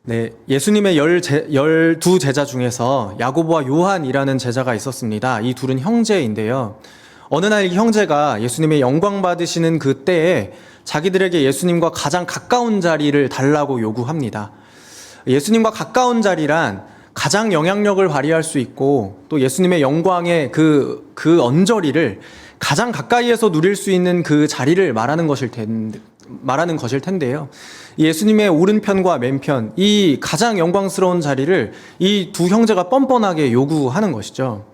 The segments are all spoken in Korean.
네, 예수님의 12 제자 중에서 야고보와 요한이라는 제자가 있었습니다. 이 둘은 형제인데요. 어느 날 이 형제가 예수님의 영광 받으시는 그 때에 자기들에게 예수님과 가장 가까운 자리를 달라고 요구합니다. 예수님과 가까운 자리란 가장 영향력을 발휘할 수 있고 또 예수님의 영광의 그 언저리를 가장 가까이에서 누릴 수 있는 그 자리를 말하는 것일 텐데요. 예수님의 오른편과 맨편, 이 가장 영광스러운 자리를 이 두 형제가 뻔뻔하게 요구하는 것이죠.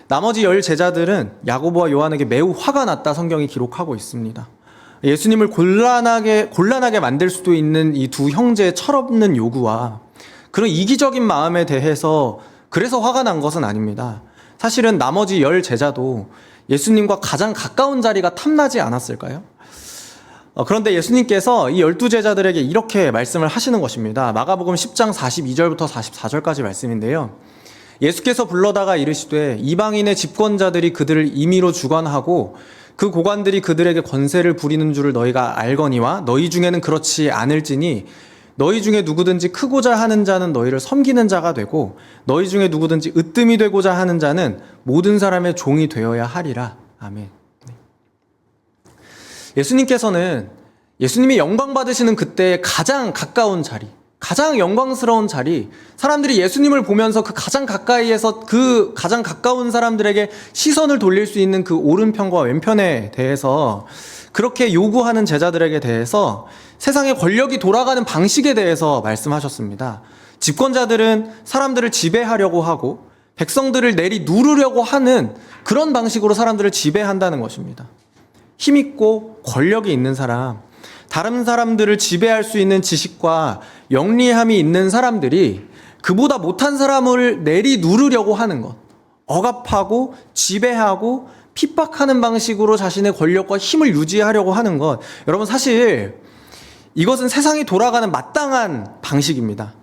나머지 10 제자들은 야고보와 요한에게 매우 화가 났다 성경이 기록하고 있습니다. 예수님을 곤란하게 만들 수도 있는 이 두 형제의 철없는 요구와 그런 이기적인 마음에 대해서 그래서 화가 난 것은 아닙니다. 사실은 나머지 10 제자도 예수님과 가장 가까운 자리가 탐나지 않았을까요? 그런데 예수님께서 이 12 제자들에게 이렇게 말씀을 하시는 것입니다. 마가복음 10장 42절부터 44절까지 말씀인데요. 예수께서 불러다가 이르시되 이방인의 집권자들이 그들을 임의로 주관하고 그 고관들이 그들에게 권세를 부리는 줄을 너희가 알거니와 너희 중에는 그렇지 않을지니 너희 중에 누구든지 크고자 하는 자는 너희를 섬기는 자가 되고 너희 중에 누구든지 으뜸이 되고자 하는 자는 모든 사람의 종이 되어야 하리라. 아멘. 예수님께서는 예수님이 영광 받으시는 그때의 가장 가까운 자리, 가장 영광스러운 자리, 사람들이 예수님을 보면서 그 가장 가까이에서 그 가장 가까운 사람들에게 시선을 돌릴 수 있는 그 오른편과 왼편에 대해서 그렇게 요구하는 제자들에게 대해서 세상의 권력이 돌아가는 방식에 대해서 말씀하셨습니다. 집권자들은 사람들을 지배하려고 하고 백성들을 내리 누르려고 하는 그런 방식으로 사람들을 지배한다는 것입니다. 힘있고 권력이 있는 사람, 다른 사람들을 지배할 수 있는 지식과 영리함이 있는 사람들이 그보다 못한 사람을 내리 누르려고 하는 것, 억압하고 지배하고 핍박하는 방식으로 자신의 권력과 힘을 유지하려고 하는 것, 여러분 사실 이것은 세상이 돌아가는 마땅한 방식입니다.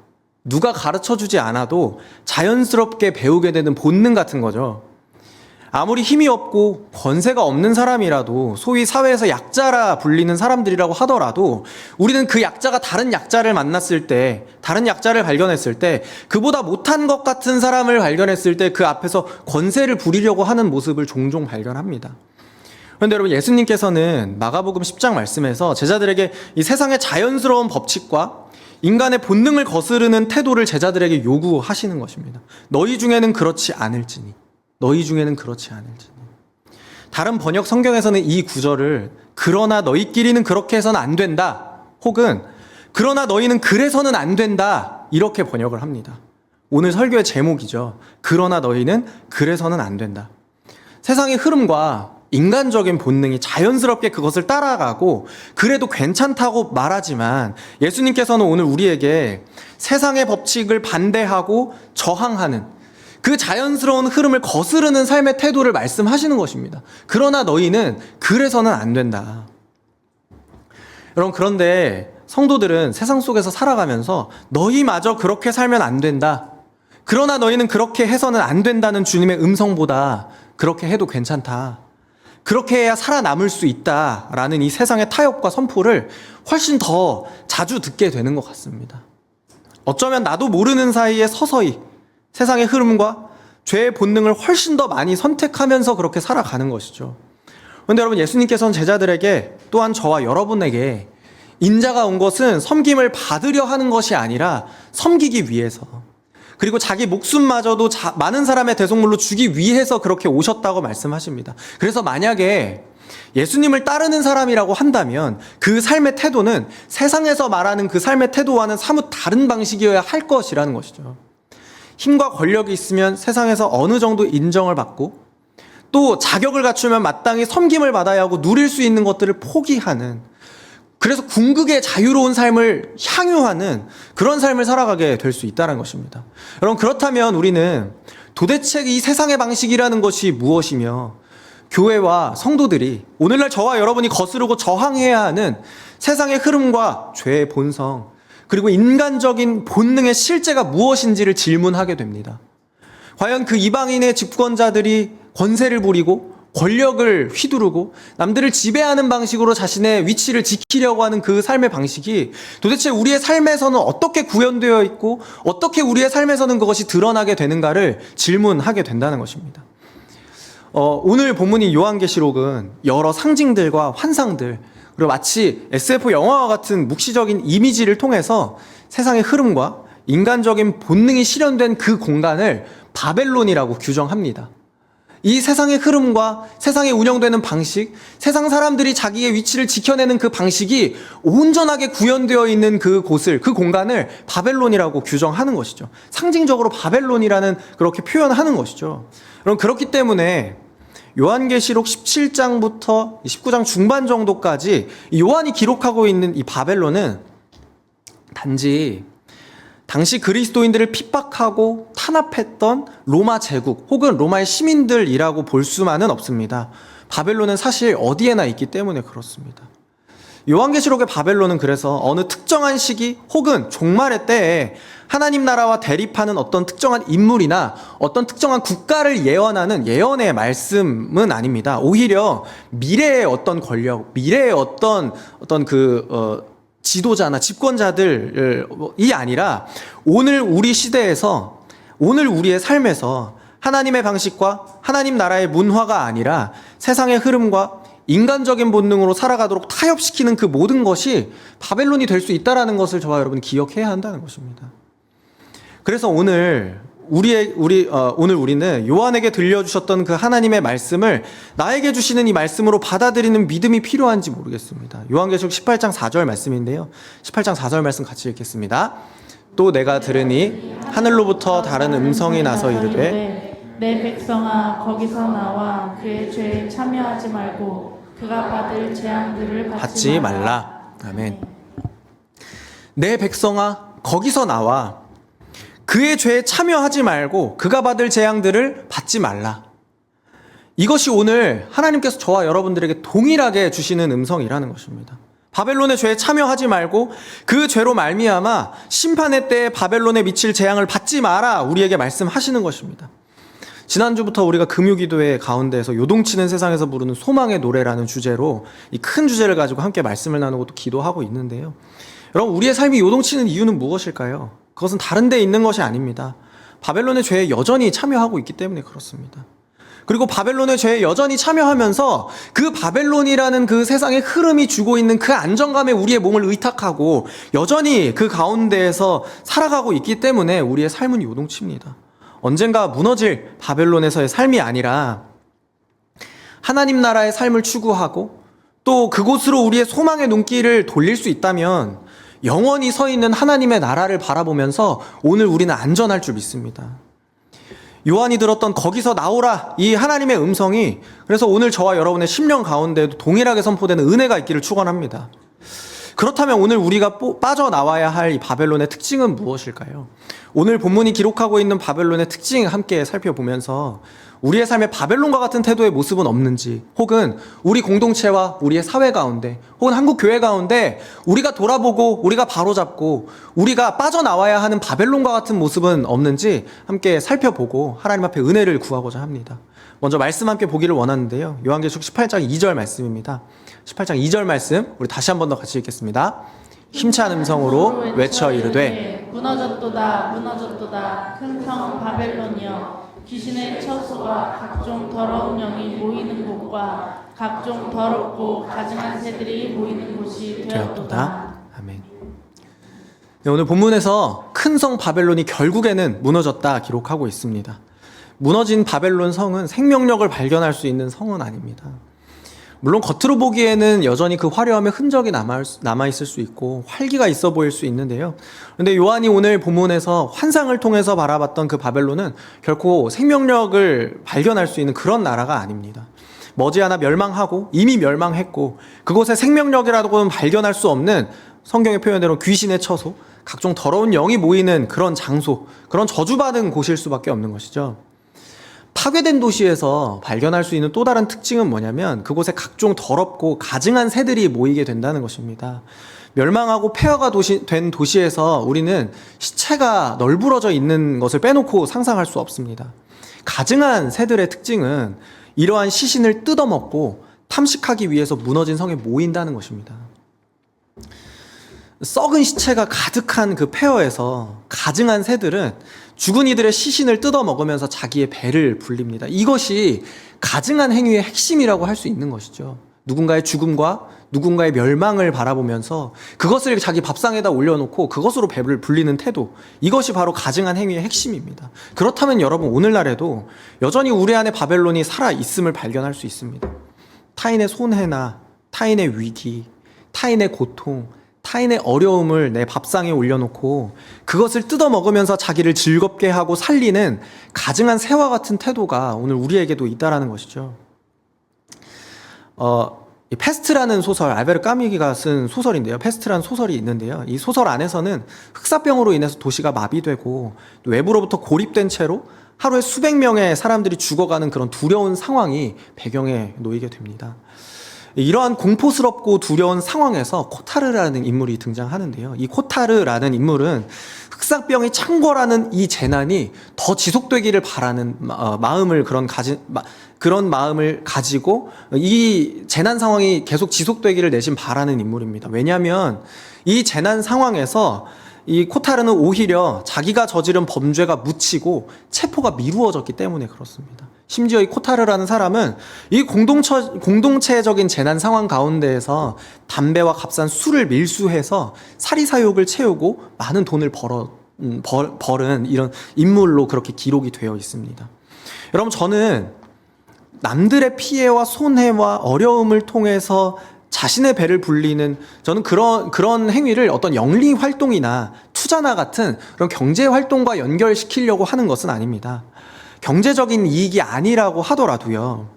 누가 가르쳐주지 않아도 자연스럽게 배우게 되는 본능 같은 거죠. 아무리 힘이 없고 권세가 없는 사람이라도 소위 사회에서 약자라 불리는 사람들이라고 하더라도 우리는 그 약자가 다른 약자를 만났을 때, 다른 약자를 발견했을 때, 그보다 못한 것 같은 사람을 발견했을 때 그 앞에서 권세를 부리려고 하는 모습을 종종 발견합니다. 그런데 여러분, 예수님께서는 마가복음 10장 말씀에서 제자들에게 이 세상의 자연스러운 법칙과 인간의 본능을 거스르는 태도를 제자들에게 요구하시는 것입니다. 너희 중에는 그렇지 않을지니. 너희 중에는 그렇지 않을지니. 다른 번역 성경에서는 이 구절을 그러나 너희끼리는 그렇게 해서는 안 된다, 혹은 그러나 너희는 그래서는 안 된다, 이렇게 번역을 합니다. 오늘 설교의 제목이죠. 그러나 너희는 그래서는 안 된다. 세상의 흐름과 인간적인 본능이 자연스럽게 그것을 따라가고 그래도 괜찮다고 말하지만 예수님께서는 오늘 우리에게 세상의 법칙을 반대하고 저항하는 그 자연스러운 흐름을 거스르는 삶의 태도를 말씀하시는 것입니다. 그러나 너희는 그래서는 안 된다. 여러분, 그런데 성도들은 세상 속에서 살아가면서 너희마저 그렇게 살면 안 된다, 그러나 너희는 그렇게 해서는 안 된다는 주님의 음성보다 그렇게 해도 괜찮다, 그렇게 해야 살아남을 수 있다라는 이 세상의 타협과 선포를 훨씬 더 자주 듣게 되는 것 같습니다. 어쩌면 나도 모르는 사이에 서서히 세상의 흐름과 죄의 본능을 훨씬 더 많이 선택하면서 그렇게 살아가는 것이죠. 그런데 여러분, 예수님께서는 제자들에게, 또한 저와 여러분에게 인자가 온 것은 섬김을 받으려 하는 것이 아니라 섬기기 위해서, 그리고 자기 목숨마저도 많은 사람의 대속물로 주기 위해서 그렇게 오셨다고 말씀하십니다. 그래서 만약에 예수님을 따르는 사람이라고 한다면 그 삶의 태도는 세상에서 말하는 그 삶의 태도와는 사뭇 다른 방식이어야 할 것이라는 것이죠. 힘과 권력이 있으면 세상에서 어느 정도 인정을 받고 또 자격을 갖추면 마땅히 섬김을 받아야 하고 누릴 수 있는 것들을 포기하는, 그래서 궁극의 자유로운 삶을 향유하는 그런 삶을 살아가게 될 수 있다는 것입니다. 여러분, 그렇다면 우리는 도대체 이 세상의 방식이라는 것이 무엇이며 교회와 성도들이 오늘날 저와 여러분이 거스르고 저항해야 하는 세상의 흐름과 죄의 본성, 그리고 인간적인 본능의 실제가 무엇인지를 질문하게 됩니다. 과연 그 이방인의 집권자들이 권세를 부리고 권력을 휘두르고 남들을 지배하는 방식으로 자신의 위치를 지키려고 하는 그 삶의 방식이 도대체 우리의 삶에서는 어떻게 구현되어 있고 어떻게 우리의 삶에서는 그것이 드러나게 되는가를 질문하게 된다는 것입니다. 오늘 본문인 요한계시록은 여러 상징들과 환상들, 그리고 마치 SF 영화와 같은 묵시적인 이미지를 통해서 세상의 흐름과 인간적인 본능이 실현된 그 공간을 바벨론이라고 규정합니다. 이 세상의 흐름과 세상에 운영되는 방식, 세상 사람들이 자기의 위치를 지켜내는 그 방식이 온전하게 구현되어 있는 그 곳을, 그 공간을 바벨론이라고 규정하는 것이죠. 상징적으로 바벨론이라는 그렇게 표현하는 것이죠. 그럼 그렇기 때문에 요한계시록 17장부터 19장 중반 정도까지 요한이 기록하고 있는 이 바벨론은 단지 당시 그리스도인들을 핍박하고 탄압했던 로마 제국 혹은 로마의 시민들이라고 볼 수만은 없습니다. 바벨론은 사실 어디에나 있기 때문에 그렇습니다. 요한계시록의 바벨론은 그래서 어느 특정한 시기 혹은 종말의 때에 하나님 나라와 대립하는 어떤 특정한 인물이나 어떤 특정한 국가를 예언하는 예언의 말씀은 아닙니다. 오히려 미래의 어떤 권력, 미래의 어떤 지도자나 집권자들이 아니라 오늘 우리 시대에서, 오늘 우리의 삶에서 하나님의 방식과 하나님 나라의 문화가 아니라 세상의 흐름과 인간적인 본능으로 살아가도록 타협시키는 그 모든 것이 바벨론이 될 수 있다는 것을 저와 여러분이 기억해야 한다는 것입니다. 그래서 오늘 우리는 요한에게 들려주셨던 그 하나님의 말씀을 나에게 주시는 이 말씀으로 받아들이는 믿음이 필요한지 모르겠습니다. 요한계시록 18장 4절 말씀인데요. 18장 4절 말씀 같이 읽겠습니다. 또 내가 들으니 하늘로부터 다른 음성이 나서 이르되 내 백성아 거기서 나와 그의 죄에 참여하지 말고 그가 받을 재앙들을 받지 말라. 아멘. 내 백성아 거기서 나와 그의 죄에 참여하지 말고 그가 받을 재앙들을 받지 말라. 이것이 오늘 하나님께서 저와 여러분들에게 동일하게 주시는 음성이라는 것입니다. 바벨론의 죄에 참여하지 말고 그 죄로 말미암아 심판의 때에 바벨론에 미칠 재앙을 받지 마라, 우리에게 말씀하시는 것입니다. 지난주부터 우리가 금요기도회 가운데에서 요동치는 세상에서 부르는 소망의 노래라는 주제로 이 큰 주제를 가지고 함께 말씀을 나누고 또 기도하고 있는데요. 여러분, 우리의 삶이 요동치는 이유는 무엇일까요? 그것은 다른 데 있는 것이 아닙니다. 바벨론의 죄에 여전히 참여하고 있기 때문에 그렇습니다. 그리고 바벨론의 죄에 여전히 참여하면서 그 바벨론이라는 그 세상의 흐름이 주고 있는 그 안정감에 우리의 몸을 의탁하고 여전히 그 가운데에서 살아가고 있기 때문에 우리의 삶은 요동칩니다. 언젠가 무너질 바벨론에서의 삶이 아니라 하나님 나라의 삶을 추구하고 또 그곳으로 우리의 소망의 눈길을 돌릴 수 있다면 영원히 서 있는 하나님의 나라를 바라보면서 오늘 우리는 안전할 줄 믿습니다. 요한이 들었던 거기서 나오라, 이 하나님의 음성이 그래서 오늘 저와 여러분의 심령 가운데에도 동일하게 선포되는 은혜가 있기를 축원합니다. 그렇다면 오늘 우리가 빠져나와야 할 이 바벨론의 특징은 무엇일까요? 오늘 본문이 기록하고 있는 바벨론의 특징 함께 살펴보면서 우리의 삶에 바벨론과 같은 태도의 모습은 없는지, 혹은 우리 공동체와 우리의 사회 가운데, 혹은 한국 교회 가운데 우리가 돌아보고 우리가 바로잡고 우리가 빠져나와야 하는 바벨론과 같은 모습은 없는지 함께 살펴보고 하나님 앞에 은혜를 구하고자 합니다. 먼저 말씀 함께 보기를 원하는데요. 요한계시록 18장 2절 말씀입니다. 18장 2절 말씀 우리 다시 한 번 더 같이 읽겠습니다. 힘찬 음성으로 외쳐 이르되 무너졌도다 무너졌도다 큰 성 바벨론이여, 귀신의 처소와 각종 더러운 영이 모이는 곳과 각종 더럽고 가증한 새들이 모이는 곳이 되었도다. 아멘. 네, 오늘 본문에서 큰 성 바벨론이 결국에는 무너졌다 기록하고 있습니다. 무너진 바벨론 성은 생명력을 발견할 수 있는 성은 아닙니다. 물론 겉으로 보기에는 여전히 그 화려함의 흔적이 남아있을 수 있고 활기가 있어 보일 수 있는데요. 그런데 요한이 오늘 본문에서 환상을 통해서 바라봤던 그 바벨론은 결코 생명력을 발견할 수 있는 그런 나라가 아닙니다. 머지않아 멸망하고 이미 멸망했고 그곳에 생명력이라고는 발견할 수 없는, 성경의 표현대로 귀신의 처소, 각종 더러운 영이 모이는 그런 장소, 그런 저주받은 곳일 수밖에 없는 것이죠. 파괴된 도시에서 발견할 수 있는 또 다른 특징은 뭐냐면 그곳에 각종 더럽고 가증한 새들이 모이게 된다는 것입니다. 멸망하고 폐허가 된 도시에서 우리는 시체가 널브러져 있는 것을 빼놓고 상상할 수 없습니다. 가증한 새들의 특징은 이러한 시신을 뜯어먹고 탐식하기 위해서 무너진 성에 모인다는 것입니다. 썩은 시체가 가득한 그 폐허에서 가증한 새들은 죽은 이들의 시신을 뜯어먹으면서 자기의 배를 불립니다. 이것이 가증한 행위의 핵심이라고 할 수 있는 것이죠. 누군가의 죽음과 누군가의 멸망을 바라보면서 그것을 자기 밥상에다 올려놓고 그것으로 배를 불리는 태도, 이것이 바로 가증한 행위의 핵심입니다. 그렇다면 여러분, 오늘날에도 여전히 우리 안에 바벨론이 살아있음을 발견할 수 있습니다. 타인의 손해나 타인의 위기, 타인의 고통, 타인의 어려움을 내 밥상에 올려놓고 그것을 뜯어먹으면서 자기를 즐겁게 하고 살리는 가증한 새와 같은 태도가 오늘 우리에게도 있다라는 것이죠. 이 페스트라는 소설, 알베르 까뮤기가 쓴 소설인데요. 페스트라는 소설이 있는데요. 이 소설 안에서는 흑사병으로 인해서 도시가 마비되고 외부로부터 고립된 채로 하루에 수백 명의 사람들이 죽어가는 그런 두려운 상황이 배경에 놓이게 됩니다. 이러한 공포스럽고 두려운 상황에서 코타르라는 인물이 등장하는데요. 이 코타르라는 인물은 흑사병이 창궐하는 이 재난이 더 지속되기를 바라는 마음을 그런 마음을 가지고 이 재난 상황이 계속 지속되기를 내심 바라는 인물입니다. 왜냐하면 이 재난 상황에서 이 코타르는 오히려 자기가 저지른 범죄가 묻히고 체포가 미루어졌기 때문에 그렇습니다. 심지어 이 코타르라는 사람은 이 공동체적인 재난 상황 가운데에서 담배와 값싼 술을 밀수해서 사리사욕을 채우고 많은 돈을 벌은 이런 인물로 그렇게 기록이 되어 있습니다. 여러분, 저는 남들의 피해와 손해와 어려움을 통해서 자신의 배를 불리는, 저는 그런 행위를 어떤 영리 활동이나 투자나 같은 그런 경제 활동과 연결시키려고 하는 것은 아닙니다. 경제적인 이익이 아니라고 하더라도요,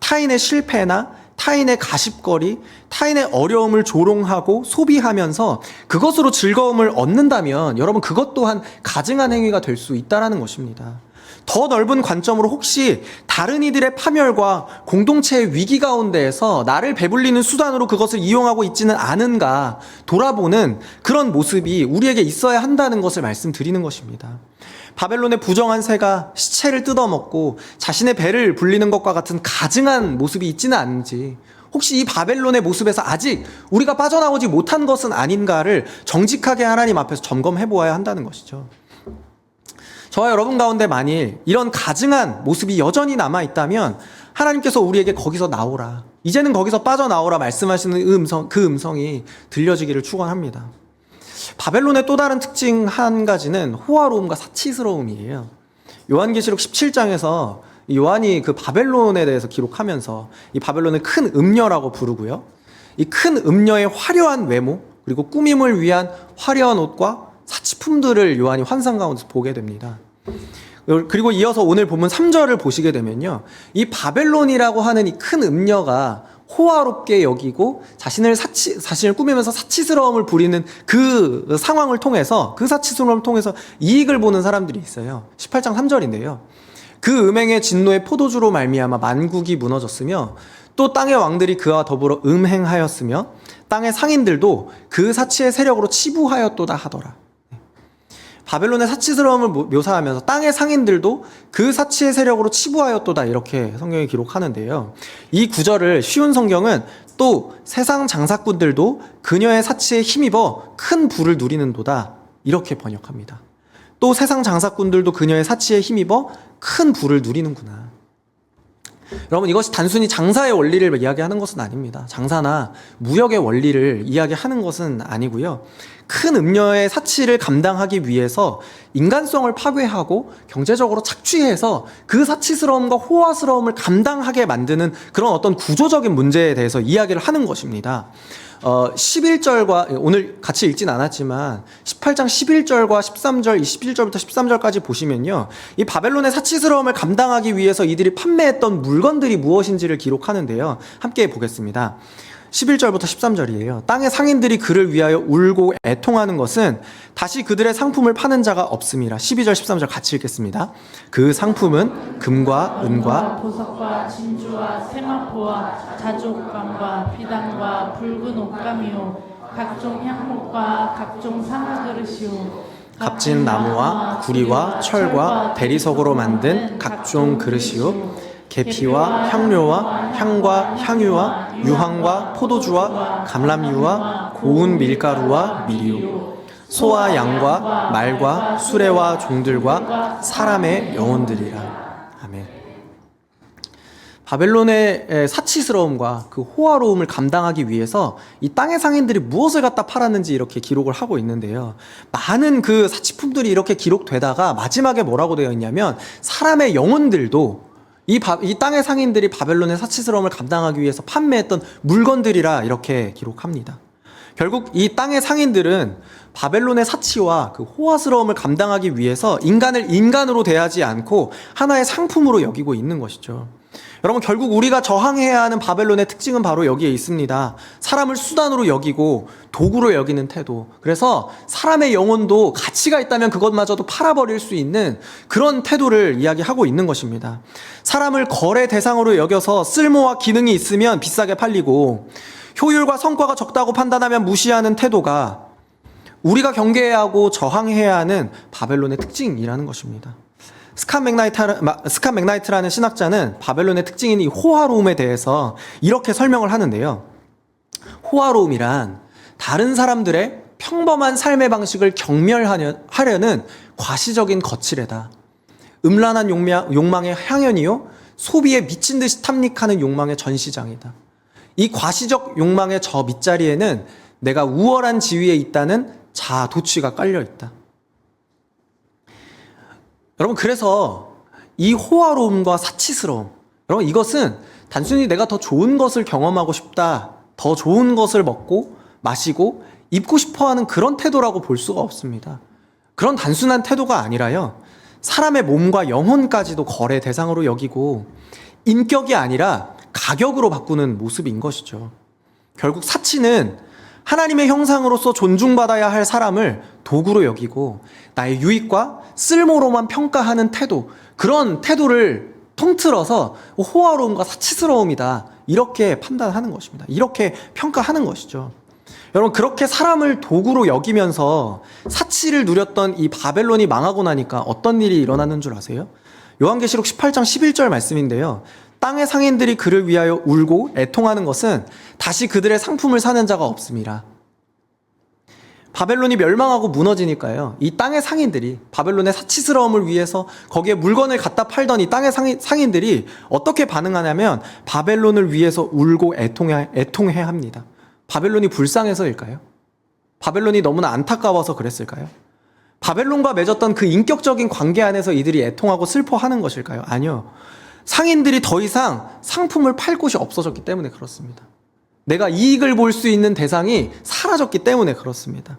타인의 실패나 타인의 가십거리, 타인의 어려움을 조롱하고 소비하면서 그것으로 즐거움을 얻는다면 여러분, 그것 또한 가증한 행위가 될 수 있다는 것입니다. 더 넓은 관점으로 혹시 다른 이들의 파멸과 공동체의 위기 가운데에서 나를 배불리는 수단으로 그것을 이용하고 있지는 않은가 돌아보는 그런 모습이 우리에게 있어야 한다는 것을 말씀드리는 것입니다. 바벨론의 부정한 새가 시체를 뜯어먹고 자신의 배를 불리는 것과 같은 가증한 모습이 있지는 않은지, 혹시 이 바벨론의 모습에서 아직 우리가 빠져나오지 못한 것은 아닌가를 정직하게 하나님 앞에서 점검해 보아야 한다는 것이죠. 저와 여러분 가운데 만일 이런 가증한 모습이 여전히 남아있다면 하나님께서 우리에게 거기서 나오라, 이제는 거기서 빠져나오라 말씀하시는 그 음성이 들려지기를 축원합니다. 바벨론의 또 다른 특징 한 가지는 호화로움과 사치스러움이에요. 요한계시록 17장에서 요한이 그 바벨론에 대해서 기록하면서 이 바벨론을 큰 음녀라고 부르고요, 이 큰 음녀의 화려한 외모, 그리고 꾸밈을 위한 화려한 옷과 사치품들을 요한이 환상 가운데서 보게 됩니다. 그리고 이어서 오늘 본문 3절을 보시게 되면요, 이 바벨론이라고 하는 이 큰 음녀가 호화롭게 여기고 자신을 꾸미면서 사치스러움을 부리는 그 상황을 통해서, 그 사치스러움을 통해서 이익을 보는 사람들이 있어요. 18장 3절인데요. 그 음행의 진노의 포도주로 말미암아 만국이 무너졌으며 또 땅의 왕들이 그와 더불어 음행하였으며 땅의 상인들도 그 사치의 세력으로 치부하였도다 하더라. 바벨론의 사치스러움을 묘사하면서 땅의 상인들도 그 사치의 세력으로 치부하였도다, 이렇게 성경이 기록하는데요. 이 구절을 쉬운 성경은 또 세상 장사꾼들도 그녀의 사치에 힘입어 큰 부를 누리는도다, 이렇게 번역합니다. 또 세상 장사꾼들도 그녀의 사치에 힘입어 큰 부를 누리는구나. 여러분, 이것이 단순히 장사의 원리를 이야기하는 것은 아닙니다. 장사나 무역의 원리를 이야기하는 것은 아니고요, 큰 음녀의 사치를 감당하기 위해서 인간성을 파괴하고 경제적으로 착취해서 그 사치스러움과 호화스러움을 감당하게 만드는 그런 어떤 구조적인 문제에 대해서 이야기를 하는 것입니다. 11절과 오늘 같이 읽진 않았지만 18장 11절과 13절, 21절부터 13절까지 보시면요, 이 바벨론의 사치스러움을 감당하기 위해서 이들이 판매했던 물건들이 무엇인지를 기록하는데요. 함께 보겠습니다. 11절부터 13절이에요. 땅의 상인들이 그를 위하여 울고 애통하는 것은 다시 그들의 상품을 파는 자가 없음이라. 12절 13절 같이 읽겠습니다. 그 상품은 금과 은과 보석과 진주와 세마포와 자주옥감과 비단과 붉은 옷감이요 각종 향목과 각종 상아 그릇이요 값진 나무와 구리와 철과 대리석으로 만든 각종 그릇이요 계피와 향료와 향과 향유와 유황과 포도주와 감람유와 고운 밀가루와 미리오, 소와 양과 말과 수레와 종들과 사람의 영혼들이라. 아멘. 바벨론의 사치스러움과 그 호화로움을 감당하기 위해서 이 땅의 상인들이 무엇을 갖다 팔았는지 이렇게 기록을 하고 있는데요. 많은 그 사치품들이 이렇게 기록되다가 마지막에 뭐라고 되어 있냐면 사람의 영혼들도 이 땅의 상인들이 바벨론의 사치스러움을 감당하기 위해서 판매했던 물건들이라 이렇게 기록합니다. 결국 이 땅의 상인들은 바벨론의 사치와 그 호화스러움을 감당하기 위해서 인간을 인간으로 대하지 않고 하나의 상품으로 여기고 있는 것이죠. 여러분, 결국 우리가 저항해야 하는 바벨론의 특징은 바로 여기에 있습니다. 사람을 수단으로 여기고 도구로 여기는 태도. 그래서 사람의 영혼도 가치가 있다면 그것마저도 팔아버릴 수 있는 그런 태도를 이야기하고 있는 것입니다. 사람을 거래 대상으로 여겨서 쓸모와 기능이 있으면 비싸게 팔리고 효율과 성과가 적다고 판단하면 무시하는 태도가 우리가 경계해야 하고 저항해야 하는 바벨론의 특징이라는 것입니다. 스캇 맥나이트라는 신학자는 바벨론의 특징인 이 호화로움에 대해서 이렇게 설명을 하는데요. 호화로움이란 다른 사람들의 평범한 삶의 방식을 경멸하려는 과시적인 거칠애다. 음란한 욕망의 향연이요, 소비에 미친 듯이 탐닉하는 욕망의 전시장이다. 이 과시적 욕망의 저 밑자리에는 내가 우월한 지위에 있다는 자아 도취가 깔려 있다. 여러분, 그래서 이 호화로움과 사치스러움, 여러분, 이것은 단순히 내가 더 좋은 것을 경험하고 싶다, 더 좋은 것을 먹고 마시고 입고 싶어하는 그런 태도라고 볼 수가 없습니다. 그런 단순한 태도가 아니라요, 사람의 몸과 영혼까지도 거래 대상으로 여기고 인격이 아니라 가격으로 바꾸는 모습인 것이죠. 결국 사치는 하나님의 형상으로서 존중받아야 할 사람을 도구로 여기고 나의 유익과 쓸모로만 평가하는 태도, 그런 태도를 통틀어서 호화로움과 사치스러움이다, 이렇게 판단하는 것입니다. 이렇게 평가하는 것이죠. 여러분, 그렇게 사람을 도구로 여기면서 사치를 누렸던 이 바벨론이 망하고 나니까 어떤 일이 일어나는 줄 아세요? 요한계시록 18장 11절 말씀인데요. 땅의 상인들이 그를 위하여 울고 애통하는 것은 다시 그들의 상품을 사는 자가 없음이라. 바벨론이 멸망하고 무너지니까요, 이 땅의 상인들이 바벨론의 사치스러움을 위해서 거기에 물건을 갖다 팔던 이 땅의 상인들이 어떻게 반응하냐면 바벨론을 위해서 울고 애통해 합니다. 바벨론이 불쌍해서일까요? 바벨론이 너무나 안타까워서 그랬을까요? 바벨론과 맺었던 그 인격적인 관계 안에서 이들이 애통하고 슬퍼하는 것일까요? 아니요. 상인들이 더 이상 상품을 팔 곳이 없어졌기 때문에 그렇습니다. 내가 이익을 볼 수 있는 대상이 사라졌기 때문에 그렇습니다.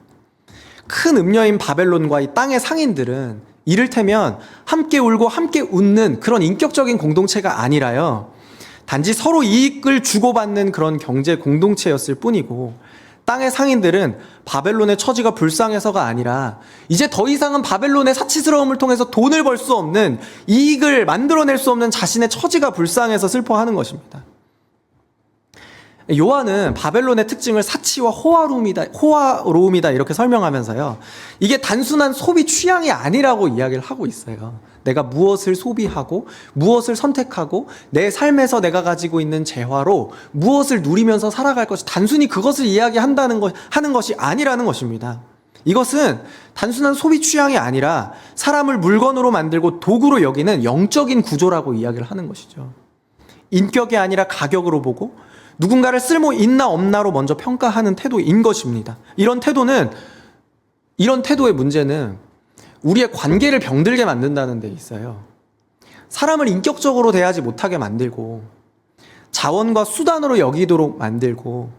큰 음녀인 바벨론과 이 땅의 상인들은 이를테면 함께 울고 함께 웃는 그런 인격적인 공동체가 아니라요, 단지 서로 이익을 주고받는 그런 경제 공동체였을 뿐이고, 땅의 상인들은 바벨론의 처지가 불쌍해서가 아니라 이제 더 이상은 바벨론의 사치스러움을 통해서 돈을 벌 수 없는, 이익을 만들어낼 수 없는 자신의 처지가 불쌍해서 슬퍼하는 것입니다. 요한은 바벨론의 특징을 사치와 호화로움이다 이렇게 설명하면서요, 이게 단순한 소비 취향이 아니라고 이야기를 하고 있어요. 내가 무엇을 소비하고 무엇을 선택하고 내 삶에서 내가 가지고 있는 재화로 무엇을 누리면서 살아갈 것이 단순히 그것을 하는 것이 아니라는 것입니다. 이것은 단순한 소비 취향이 아니라 사람을 물건으로 만들고 도구로 여기는 영적인 구조라고 이야기를 하는 것이죠. 인격이 아니라 가격으로 보고 누군가를 쓸모 있나 없나로 먼저 평가하는 태도인 것입니다. 이런 태도의 문제는 우리의 관계를 병들게 만든다는 데 있어요. 사람을 인격적으로 대하지 못하게 만들고 자원과 수단으로 여기도록 만들고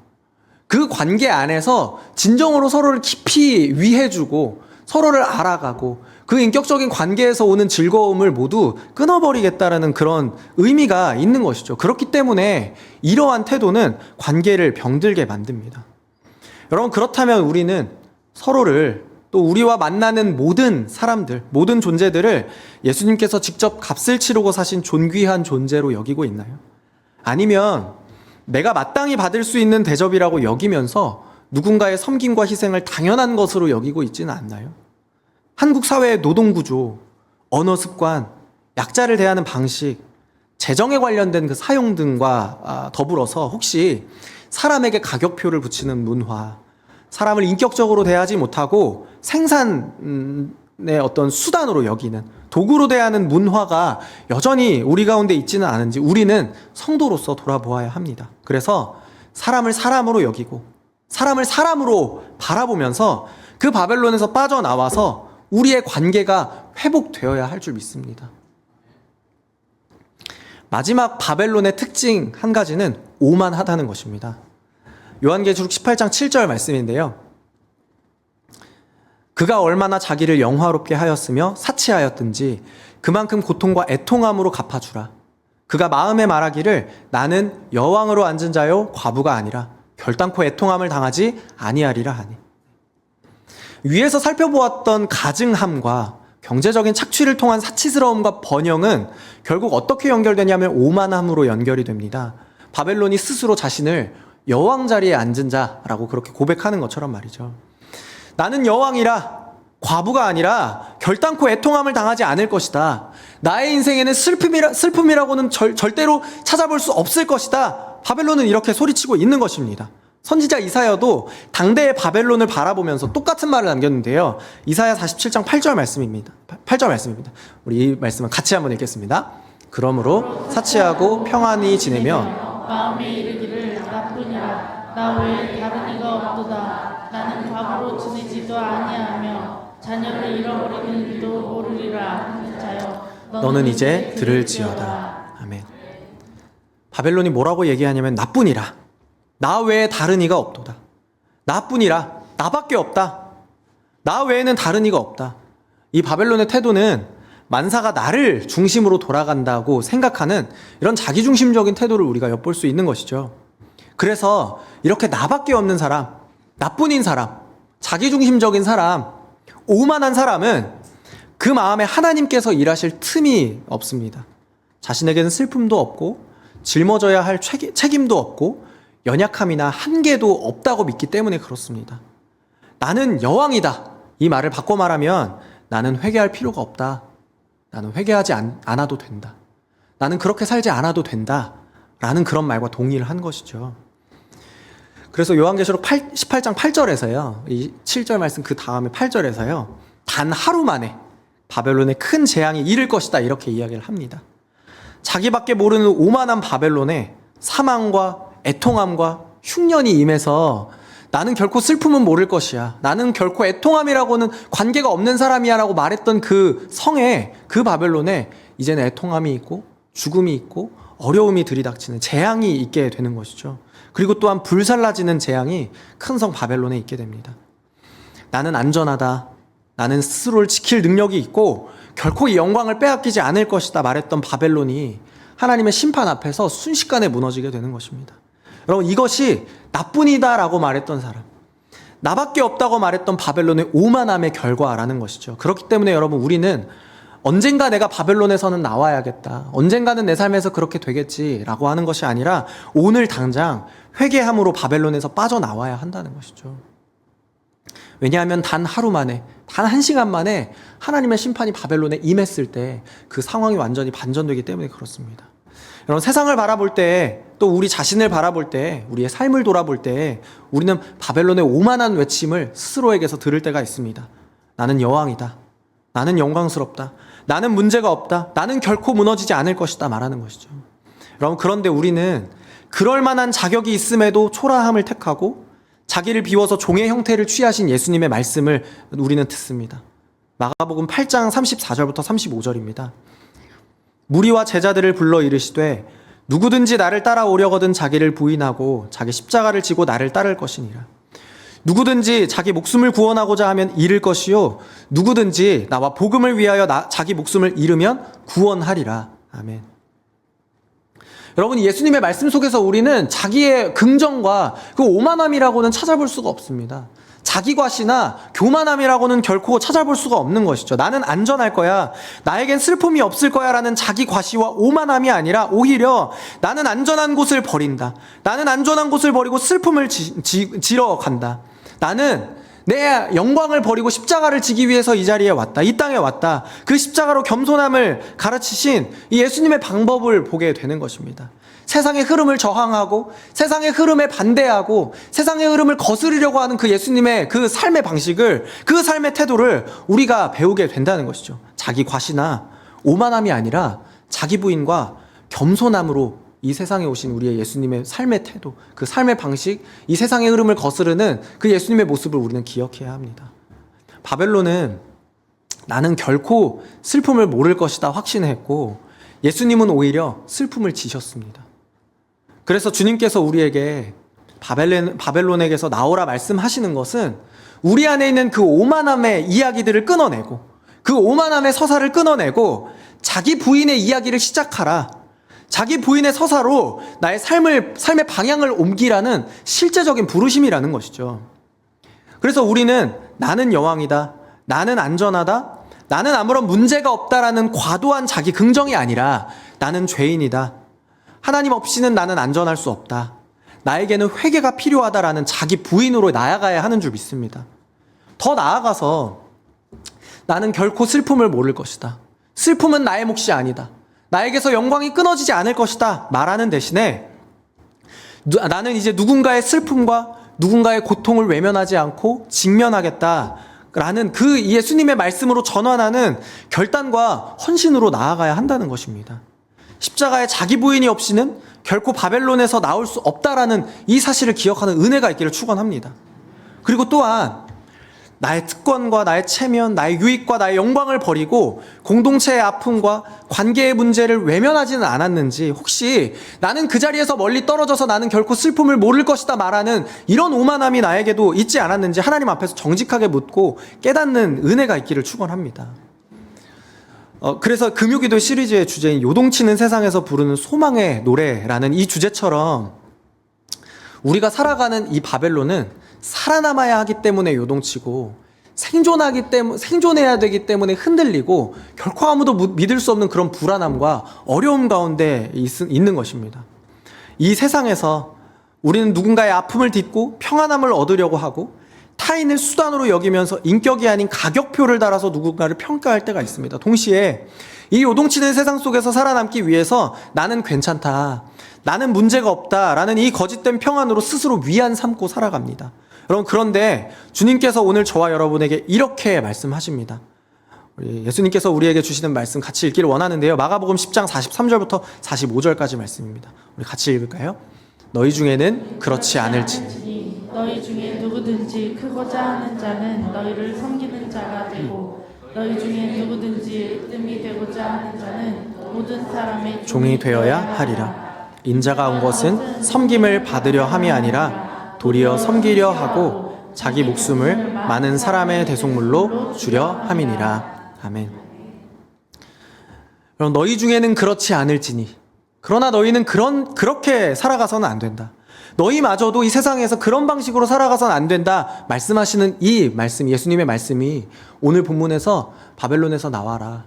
그 관계 안에서 진정으로 서로를 깊이 위해주고 서로를 알아가고 그 인격적인 관계에서 오는 즐거움을 모두 끊어버리겠다라는 그런 의미가 있는 것이죠. 그렇기 때문에 이러한 태도는 관계를 병들게 만듭니다. 여러분, 그렇다면 우리는 서로를, 또 우리와 만나는 모든 사람들, 모든 존재들을 예수님께서 직접 값을 치르고 사신 존귀한 존재로 여기고 있나요? 아니면 내가 마땅히 받을 수 있는 대접이라고 여기면서 누군가의 섬김과 희생을 당연한 것으로 여기고 있지는 않나요? 한국 사회의 노동구조, 언어 습관, 약자를 대하는 방식, 재정에 관련된 그 사용 등과 더불어서 혹시 사람에게 가격표를 붙이는 문화, 사람을 인격적으로 대하지 못하고 생산의 어떤 수단으로 여기는, 도구로 대하는 문화가 여전히 우리 가운데 있지는 않은지 우리는 성도로서 돌아보아야 합니다. 그래서 사람을 사람으로 여기고 사람을 사람으로 바라보면서 그 바벨론에서 빠져나와서 우리의 관계가 회복되어야 할 줄 믿습니다. 마지막 바벨론의 특징 한 가지는 오만하다는 것입니다. 요한계시록 18장 7절 말씀인데요. 그가 얼마나 자기를 영화롭게 하였으며 사치하였든지 그만큼 고통과 애통함으로 갚아주라. 그가 마음에 말하기를 나는 여왕으로 앉은 자요 과부가 아니라 결단코 애통함을 당하지 아니하리라 하니. 위에서 살펴보았던 가증함과 경제적인 착취를 통한 사치스러움과 번영은 결국 어떻게 연결되냐면 오만함으로 연결이 됩니다. 바벨론이 스스로 자신을 여왕 자리에 앉은 자라고 그렇게 고백하는 것처럼 말이죠. 나는 여왕이라 과부가 아니라 결단코 애통함을 당하지 않을 것이다. 나의 인생에는 슬픔이라고는 절대로 찾아볼 수 없을 것이다. 바벨론은 이렇게 소리치고 있는 것입니다. 선지자 이사야도 당대의 바벨론을 바라보면서 똑같은 말을 남겼는데요. 이사야 47장 8절 말씀입니다. 8절 말씀입니다. 우리 이 말씀을 같이 한번 읽겠습니다. 그러므로 사치하고 평안히 지내며 마음에 이르기를 나뿐이라 나 외에 다른 이가 없도다. 나는 과부로 지내지도 아니하며 자녀를 잃어버리는 이도 모르리라 하는 자여 너는 이제 들을지어다. 아멘. 바벨론이 뭐라고 얘기하냐면 나뿐이라 나 외에 다른 이가 없도다. 나뿐이라 나밖에 없다. 나 외에는 다른 이가 없다. 이 바벨론의 태도는 만사가 나를 중심으로 돌아간다고 생각하는 이런 자기중심적인 태도를 우리가 엿볼 수 있는 것이죠. 그래서 이렇게 나밖에 없는 사람, 나뿐인 사람, 자기중심적인 사람, 오만한 사람은 그 마음에 하나님께서 일하실 틈이 없습니다. 자신에게는 슬픔도 없고 짊어져야 할 책임도 없고 연약함이나 한계도 없다고 믿기 때문에 그렇습니다. 나는 여왕이다. 이 말을 바꿔 말하면 나는 회개할 필요가 없다. 나는 회개하지 않아도 된다. 나는 그렇게 살지 않아도 된다. 라는 그런 말과 동의를 한 것이죠. 그래서 요한계시록 18장 8절에서요. 이 7절 말씀 그 다음에 8절에서요. 단 하루 만에 바벨론에 큰 재앙이 이를 것이다. 이렇게 이야기를 합니다. 자기밖에 모르는 오만한 바벨론에 사망과 애통함과 흉년이 임해서 나는 결코 슬픔은 모를 것이야. 나는 결코 애통함이라고는 관계가 없는 사람이야 라고 말했던 그 성에, 그 바벨론에 이제는 애통함이 있고 죽음이 있고 어려움이 들이닥치는 재앙이 있게 되는 것이죠. 그리고 또한 불살라지는 재앙이 큰 성 바벨론에 있게 됩니다. 나는 안전하다. 나는 스스로를 지킬 능력이 있고 결코 이 영광을 빼앗기지 않을 것이다 말했던 바벨론이 하나님의 심판 앞에서 순식간에 무너지게 되는 것입니다. 여러분, 이것이 나뿐이다라고 말했던 사람, 나밖에 없다고 말했던 바벨론의 오만함의 결과라는 것이죠. 그렇기 때문에 여러분, 우리는 언젠가 내가 바벨론에서는 나와야겠다, 언젠가는 내 삶에서 그렇게 되겠지라고 하는 것이 아니라 오늘 당장 회개함으로 바벨론에서 빠져나와야 한다는 것이죠. 왜냐하면 단 하루 만에, 단 1시간 만에 하나님의 심판이 바벨론에 임했을 때 그 상황이 완전히 반전되기 때문에 그렇습니다. 여러분, 세상을 바라볼 때, 또 우리 자신을 바라볼 때, 우리의 삶을 돌아볼 때 우리는 바벨론의 오만한 외침을 스스로에게서 들을 때가 있습니다. 나는 여왕이다. 나는 영광스럽다. 나는 문제가 없다. 나는 결코 무너지지 않을 것이다 말하는 것이죠. 여러분, 그런데 우리는 그럴 만한 자격이 있음에도 초라함을 택하고 자기를 비워서 종의 형태를 취하신 예수님의 말씀을 우리는 듣습니다. 마가복음 8장 34절부터 35절입니다. 무리와 제자들을 불러 이르시되 누구든지 나를 따라오려거든 자기를 부인하고 자기 십자가를 지고 나를 따를 것이니라. 누구든지 자기 목숨을 구원하고자 하면 잃을 것이요 누구든지 나와 복음을 위하여 자기 목숨을 잃으면 구원하리라. 아멘. 여러분, 예수님의 말씀 속에서 우리는 자기의 긍정과 그 오만함이라고는 찾아볼 수가 없습니다. 자기 과시나 교만함이라고는 결코 찾아볼 수가 없는 것이죠. 나는 안전할 거야, 나에겐 슬픔이 없을 거야 라는 자기 과시와 오만함이 아니라 오히려 나는 안전한 곳을 버린다. 나는 안전한 곳을 버리고 슬픔을 지러 간다. 나는 내 영광을 버리고 십자가를 지기 위해서 이 자리에 왔다. 이 땅에 왔다. 그 십자가로 겸손함을 가르치신 이 예수님의 방법을 보게 되는 것입니다. 세상의 흐름을 저항하고 세상의 흐름에 반대하고 세상의 흐름을 거스르려고 하는 그 예수님의 그 삶의 방식을, 그 삶의 태도를 우리가 배우게 된다는 것이죠. 자기 과시나 오만함이 아니라 자기 부인과 겸손함으로 이 세상에 오신 우리의 예수님의 삶의 태도, 그 삶의 방식, 이 세상의 흐름을 거스르는 그 예수님의 모습을 우리는 기억해야 합니다. 바벨론은 나는 결코 슬픔을 모를 것이다 확신했고, 예수님은 오히려 슬픔을 지셨습니다. 그래서 주님께서 우리에게 바벨론에게서 나오라 말씀하시는 것은 우리 안에 있는 그 오만함의 이야기들을 끊어내고, 그 오만함의 서사를 끊어내고 자기 부인의 이야기를 시작하라, 자기 부인의 서사로 나의 삶의 방향을 옮기라는 실제적인 부르심이라는 것이죠. 그래서 우리는 나는 여왕이다, 나는 안전하다, 나는 아무런 문제가 없다라는 과도한 자기 긍정이 아니라 나는 죄인이다, 하나님 없이는 나는 안전할 수 없다, 나에게는 회개가 필요하다라는 자기 부인으로 나아가야 하는 줄 믿습니다. 더 나아가서 나는 결코 슬픔을 모를 것이다, 슬픔은 나의 몫이 아니다, 나에게서 영광이 끊어지지 않을 것이다 말하는 대신에 나는 이제 누군가의 슬픔과 누군가의 고통을 외면하지 않고 직면하겠다라는 그 예수님의 말씀으로 전환하는 결단과 헌신으로 나아가야 한다는 것입니다. 십자가에 자기 부인이 없이는 결코 바벨론에서 나올 수 없다라는 이 사실을 기억하는 은혜가 있기를 축원합니다. 그리고 또한 나의 특권과 나의 체면, 나의 유익과 나의 영광을 버리고 공동체의 아픔과 관계의 문제를 외면하지는 않았는지, 혹시 나는 그 자리에서 멀리 떨어져서 나는 결코 슬픔을 모를 것이다 말하는 이런 오만함이 나에게도 있지 않았는지 하나님 앞에서 정직하게 묻고 깨닫는 은혜가 있기를 축원합니다. 그래서 금요기도 시리즈의 주제인 요동치는 세상에서 부르는 소망의 노래라는 이 주제처럼 우리가 살아가는 이 바벨론은 살아남아야 하기 때문에 요동치고 생존해야 되기 때문에 흔들리고 결코 아무도 믿을 수 없는 그런 불안함과 어려움 가운데 있는 것입니다. 이 세상에서 우리는 누군가의 아픔을 딛고 평안함을 얻으려고 하고 타인을 수단으로 여기면서 인격이 아닌 가격표를 달아서 누군가를 평가할 때가 있습니다. 동시에 이 요동치는 세상 속에서 살아남기 위해서 나는 괜찮다, 나는 문제가 없다라는 이 거짓된 평안으로 스스로 위안 삼고 살아갑니다. 여러분, 그런데 주님께서 오늘 저와 여러분에게 이렇게 말씀하십니다. 예수님께서 우리에게 주시는 말씀 같이 읽기를 원하는데요. 마가복음 10장 43절부터 45절까지 말씀입니다. 우리 같이 읽을까요? 너희 중에는 그렇지 않을지니 너희 중에 누구든지 크고자 하는 자는 너희를 섬기는 자가 되고, 너희 중에 누구든지 뜸이 되고자 하는 자는 모든 사람의 종이 되어야 하리라. 인자가 온 것은 섬김을 받으려 함이 아니라 도리어 섬기려 하고 자기 목숨을 많은 사람의 대속물로 주려 함이니라. 아멘. 여러분, 너희 중에는 그렇지 않을지니, 그러나 너희는 그렇게 살아가서는 안 된다, 너희마저도 이 세상에서 그런 방식으로 살아가서는 안 된다 말씀하시는 이 말씀, 예수님의 말씀이 오늘 본문에서 바벨론에서 나와라,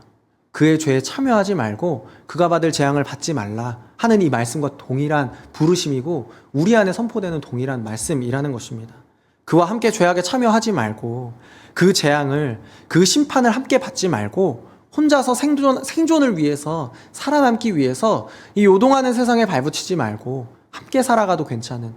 그의 죄에 참여하지 말고 그가 받을 재앙을 받지 말라 하는 이 말씀과 동일한 부르심이고 우리 안에 선포되는 동일한 말씀이라는 것입니다. 그와 함께 죄악에 참여하지 말고 그 재앙을, 그 심판을 함께 받지 말고 혼자서 생존을 위해서, 살아남기 위해서 이 요동하는 세상에 발붙이지 말고 함께 살아가도 괜찮은,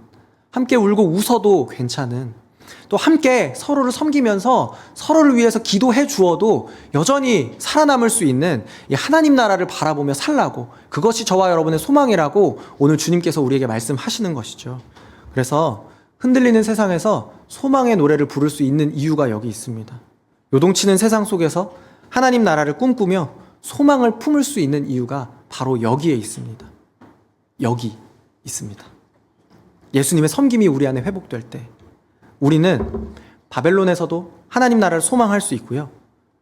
함께 울고 웃어도 괜찮은, 또 함께 서로를 섬기면서 서로를 위해서 기도해 주어도 여전히 살아남을 수 있는 이 하나님 나라를 바라보며 살라고, 그것이 저와 여러분의 소망이라고 오늘 주님께서 우리에게 말씀하시는 것이죠. 그래서 흔들리는 세상에서 소망의 노래를 부를 수 있는 이유가 여기 있습니다. 요동치는 세상 속에서 하나님 나라를 꿈꾸며 소망을 품을 수 있는 이유가 바로 여기에 있습니다. 여기 있습니다. 예수님의 섬김이 우리 안에 회복될 때 우리는 바벨론에서도 하나님 나라를 소망할 수 있고요,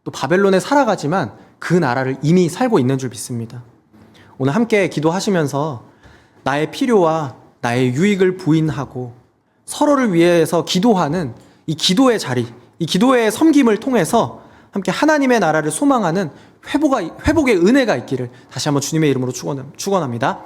또 바벨론에 살아가지만 그 나라를 이미 살고 있는 줄 믿습니다. 오늘 함께 기도하시면서 나의 필요와 나의 유익을 부인하고 서로를 위해서 기도하는 이 기도의 자리, 이 기도의 섬김을 통해서 함께 하나님의 나라를 소망하는 회복의 은혜가 있기를 다시 한번 주님의 이름으로 축원합니다.